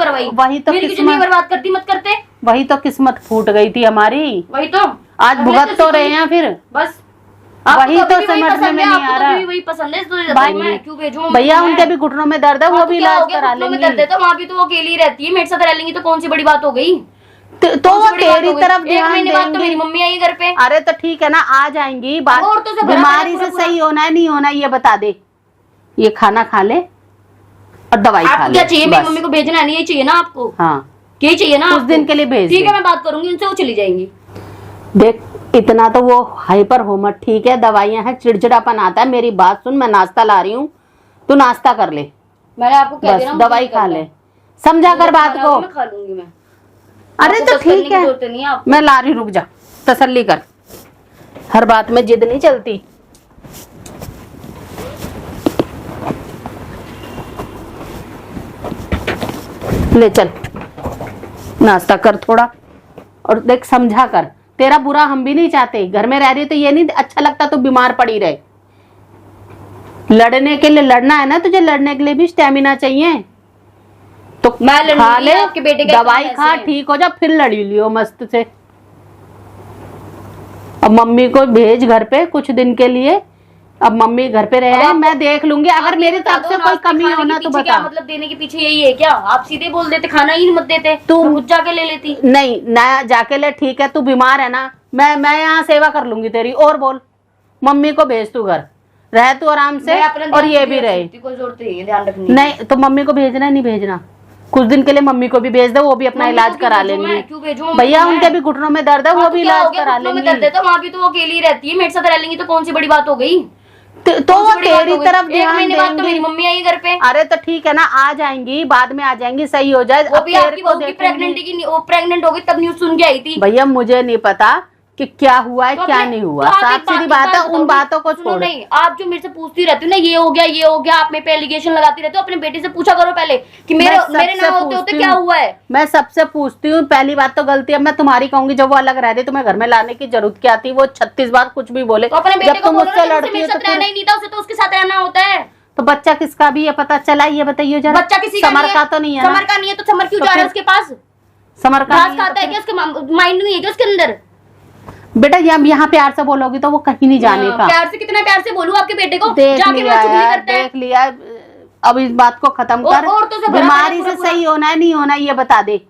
करवाई? वही तो मेरी जिंदगी बर्बाद करती मत करते। वही तो किस्मत फूट गई थी हमारी। वही तो आज भुगत तो रहे हैं फिर। बस वही तो समझने में नहीं आ रहा। वही पसंद है तो भाई मैं क्यों भेजूं? भैया उनके भी घुटनों में दर्द है, वो भी इलाज करा लेंगे। दर्द है तो वहाँ भी तो वो अकेली रहती है, मेरे साथ रह लेंगी तो कौन सी बड़ी बात हो गई? तो वो तेरी तरफ ध्यान महीने बाद तो देंगी। मेरी मम्मी आई घर पे। अरे तो ठीक है ना, आ जाएंगी। बात बीमारी से सही होना है नहीं होना ये बता दे। ये खाना खा ले और दवाई खा ले। क्या चाहिए? मेरी मम्मी को भेजना नहीं, ये चाहिए ना आपको? हाँ यही चाहिए ना? कुछ दिन के लिए भेज। ठीक है, मैं बात करूंगी उनसे, वो चली जाएंगी। देख इतना तो वो हाइपर हो मत, ठीक है? दवाइयां हैं, चिड़चिड़ापन आता है। मेरी बात सुन, मैं नाश्ता ला रही हूँ, तू नाश्ता कर ले। मैंने आपको कह दिया ना, दवाई खा ले, समझा कर बात को। मैं खा लूंगी मैं। अरे तो ठीक है, मैं ला रही, रुक जा, तसल्ली कर। हर बात में जिद नहीं चलती। ले चल नाश्ता कर थोड़ा, और देख समझा कर। तेरा बुरा हम भी नहीं चाहते, घर में रह रही तो ये नहीं अच्छा लगता तू बीमार पड़ी रहे। लड़ने के लिए लड़ना है ना तुझे, लड़ने के लिए भी स्टेमिना चाहिए। तो खा ले, आपके बेटे दवाई खा, ठीक हो जा, फिर लड़ी लियो मस्त से। अब मम्मी को भेज घर पे कुछ दिन के लिए। अब मम्मी घर पे रहे, मैं देख लूंगी। अगर मेरी तरफ से कोई कमी हो ना तो बता। क्या मतलब देने के पीछे यही है क्या? आप सीधे बोल देते, खाना ही मत देते, तू खुद जाके ले लेती। नहीं ना, जाके ले, ठीक है? तू बीमार है ना, मैं यहाँ सेवा कर लूंगी तेरी। और बोल, मम्मी को भेज तू घर, रह तू आराम से, और ये भी रहे। ध्यान रखनी नहीं तो मम्मी को भेजना नहीं भेजना, कुछ दिन के लिए मम्मी को भी भेज दे, वो भी अपना इलाज करा लेंगी। भैया उनके भी घुटनों में दर्द है, वो भी इलाज करा लेंगी। दर्द है तो वहाँ भी तो वो अकेली रहती है, मेरे साथ रह लेंगी तो कौन सी बड़ी बात हो गई? तो वो तेरी तरफ ध्यान महीने बाद तो मेरी मम्मी आई घर पे। अरे तो ठीक है ना, आ जाएंगी, बाद में आ जाएंगी, सही हो जाए। वो भी आपकी बहू की प्रेग्नेंट होगी तब न्यूज सुन के आई थी। भैया मुझे नहीं पता कि क्या हुआ है, क्या नहीं हुआ। साफ सीधी बात है, उन बातों को छोड़ो। नहीं, आप जो मेरे से पूछती रहती हो ना, ये हो गया ये हो गया, आप मेरे पे एलिगेशन लगाती रहते हो, अपने बेटे से पूछा करो पहले कि मेरे ना होते होते क्या हुआ है। मैं सबसे पूछती हूँ, पहली बात तो गलती है मैं तुम्हारी कहूंगी, जब वो अलग रह रही तो मैं घर में लाने की जरूरत क्या थी? वो 36 बार कुछ भी बोले, तो अपने बेटे को मुझसे लड़ती है तो रहना ही नहीं था, उसे तो उसके साथ रहना होता है। तो बच्चा किसका भी है पता चला? ये बताइए जरा। बच्चा किसी का समर का तो नहीं है? समर का नहीं है तो समर क्यों जा रहा है उसके पास? समर का खाता है क्या? उसके माइंड नहीं है क्या उसके अंदर? बेटा यहाँ प्यार से बोलोगी तो वो कहीं नहीं जाने का। प्यार से कितना प्यार से बोलूं आपके बेटे को? देख लिया, अब इस बात को खत्म कर। तो बीमारी से सही होना है नहीं होना ये बता दे।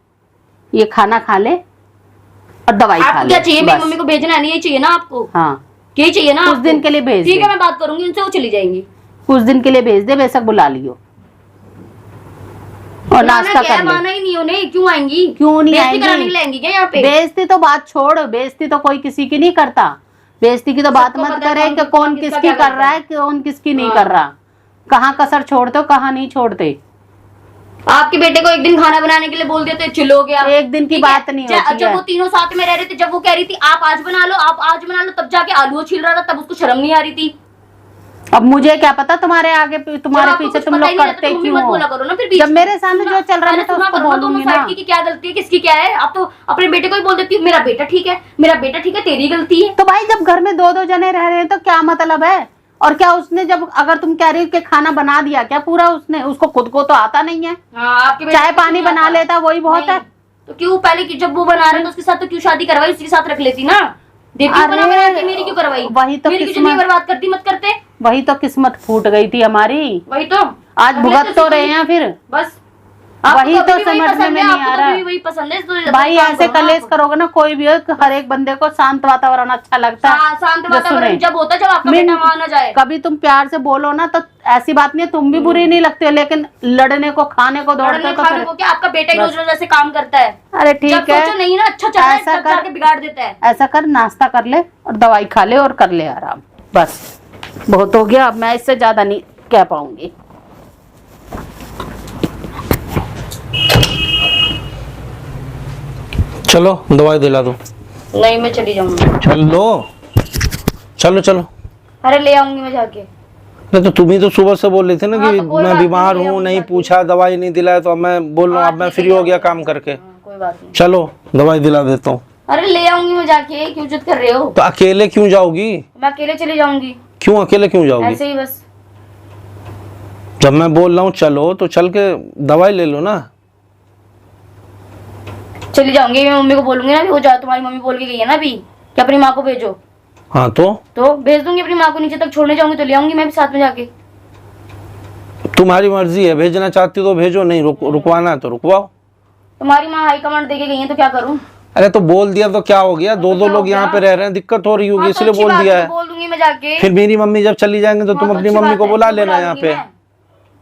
ये खाना खा ले और दवाई खा ले। क्या चाहिए? मेरी मम्मी को भेजना नहीं, ये चाहिए ना आपको? हाँ यही चाहिए ना? कुछ दिन के लिए भेज। ठीक है, मैं बात करूंगी उनसे, वो चली जाएंगी। कुछ दिन के लिए भेज दे, बेशक बुला लियो और नाश्ता कर ले। माना ही नहीं उन्हें, क्यों आएंगी? क्यों नहीं आएंगी? कराने के लिए आएंगी क्या यहाँ पे? बेइज्जती तो बात छोड़, बेइज्जती तो कोई किसी की नहीं करता। बेइज्जती की तो बात मत करे कि कौन किसकी कर रहा है, कौन किसकी नहीं कर रहा। कहाँ कसर छोड़ते हो, कहाँ नहीं छोड़ते। आपके बेटे को एक दिन खाना बनाने के लिए बोल देते, चिल्लो गया। एक दिन की बात नहीं होती है। जब वो तीनों साथ में रह रहे थे, जब वो कह रही थी आप आज बना लो, आप आज बना लो, तब जाके आलू छील रहा था, तब उसको शर्म नहीं आ रही थी। अब मुझे क्या पता तुम्हारे आगे तुम्हारे पीछे तुम लोग करते क्यों हो? जब मेरे सामने जो चल रहा है तो उसको बोलूंगी ना। की क्या गलती है, किसकी क्या है? आप तो अपने बेटे को ही बोल देती है मेरा बेटा ठीक है, मेरा बेटा ठीक है, तेरी गलती है। तो भाई जब घर में दो जने रह रहे हैं तो क्या मतलब है? और क्या उसने जब, अगर तुम कह रही हो कि खाना बना दिया क्या पूरा उसने? उसको खुद को तो आता नहीं है। चाय पानी बना लेता, वही बहुत है। तो क्यों पहले जब वो बना रहे तो उसके साथ तो क्यों शादी करवाई? उसके साथ रख लेती ना। बना के मेरी क्यों करवाई? वही तो किस्मत बर्बाद करती मत करते। वही तो किस्मत फूट गई थी हमारी। वही तो आज भुगत तो रहे हैं फिर। बस वही तो समझने में नहीं आ रहा। वही पसंद है तो भाई ऐसे कलेश करोगे ना, कोई भी हो, हर एक बंदे को शांत वातावरण अच्छा लगता है। शांत वातावरण जब होता है जब आपका बेटा वहां ना जाए। कभी तुम प्यार से बोलो ना तो ऐसी बात नहीं है, तुम भी बुरी नहीं लगते, लेकिन लड़ने को खाने को दौड़ते हो तो फिर क्या आपका बेटा रोज रोज ऐसे काम करता है? अरे ठीक है, नहीं ना, अच्छा ऐसा कर बिगाड़ देता है। ऐसा कर, नाश्ता कर ले और दवाई खा ले और कर ले आराम। बस बहुत हो गया, अब मैं इससे ज्यादा नहीं कह पाऊंगी। चलो दवाई दिला दो। नहीं मैं चली जाऊंगी। चलो चलो चलो। अरे ले आऊंगी मैं जाके। नहीं तो तुम ही तो सुबह से बोल रही थी ना कि मैं बीमार हूँ, नहीं पूछा, दवाई नहीं दिलाया, तो अब मैं बोल रहा हूँ अब मैं फ्री हो गया काम करके। कोई बात नहीं, चलो दवाई दिला देता हूँ। अरे ले आऊंगी मैं जाके, क्यों जिद कर रहे हो? तो अकेले क्यों जाओगी? मैं अकेले चली जाऊंगी। क्यों अकेले क्यों जाओगी? ऐसे ही बस। जब मैं बोल रहा हूँ चलो तो चल के दवाई ले लो ना। चली जाऊंगी, मैं मम्मी को बोलूंगी ना, वो जा तुम्हारी मम्मी बोल के गई है ना अभी कि अपनी माँ को भेजो। हाँ तो भेज दूंगी अपनी माँ को, नीचे तक छोड़ने जाऊंगी तो ले आऊंगी मैं भी साथ में जाके। तुम्हारी मर्जी है, भेजना चाहती हो तो भेजो, नहीं रुकवाना है तो रुकवाओ। तुम्हारी माँ हाई कमांड देके गई है तो क्या करूँ? अरे तो बोल दिया तो क्या हो गया, दो लोग यहाँ पे रह रहे हैं, दिक्कत हो रही होगी इसलिए बोल दिया है। बोल दूंगी मैं जाके। फिर मेरी मम्मी जब चली जाएंगे तो तुम अपनी मम्मी को बुला लेना यहाँ पे।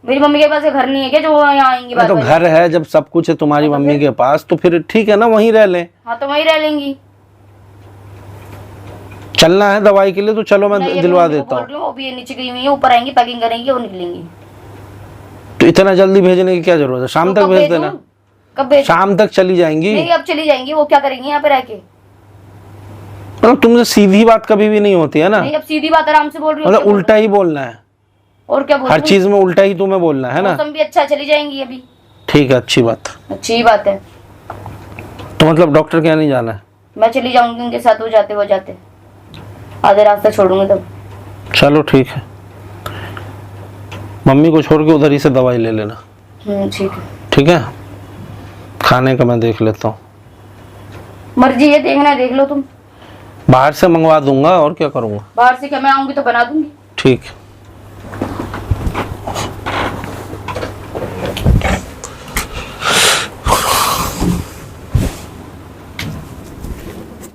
मेरी मम्मी के पास घर नहीं है क्या जो यहाँ आएंगी? तो घर है, जब सब कुछ है तुम्हारी मम्मी के पास तो फिर ठीक है ना, वहीं रह लें। हाँ तो वहीं रह लेंगी। चलना है दवाई के लिए तो चलो, मैं दिलवा देता हूँ। वो भी नीचे गई हुई है, ऊपर आएंगी, पैकिंग करेंगी और निकलेंगी। तो इतना जल्दी भेजने की क्या जरूरत है, शाम तक भेज देना। कब भेज? शाम तक चली जाएंगी। नहीं अब चली जाएंगी, वो क्या करेंगी यहाँ पे रह के? मतलब तुमसे सीधी बात कभी भी नहीं होती है ना। नहीं अब सीधी बात आराम से बोल रही हूँ। मतलब उल्टा ही बोलना है। और क्या बोल? हर चीज में उल्टा ही तुम्हें बोलना है ना। मौसम भी अच्छा, चली जाएंगी अभी। ठीक है, अच्छी बात। अच्छी बात है। तो मतलब डॉक्टर क्या नहीं जाना है? मैं चली जाऊंगी उनके साथ, वो जाते आधे रास्ते छोड़ूंगी तब। चलो ठीक है, मम्मी को छोड़ के उधर ही से दवाई ले लेना। ठीक है। ठीक है, खाने का मैं देख लेता हूँ। मर्जी है, देखना है देख लो तुम। बाहर से मंगवा दूंगा और क्या करूंगा। बाहर से क्या, मैं आऊंगी तो बना दूंगी। ठीक है।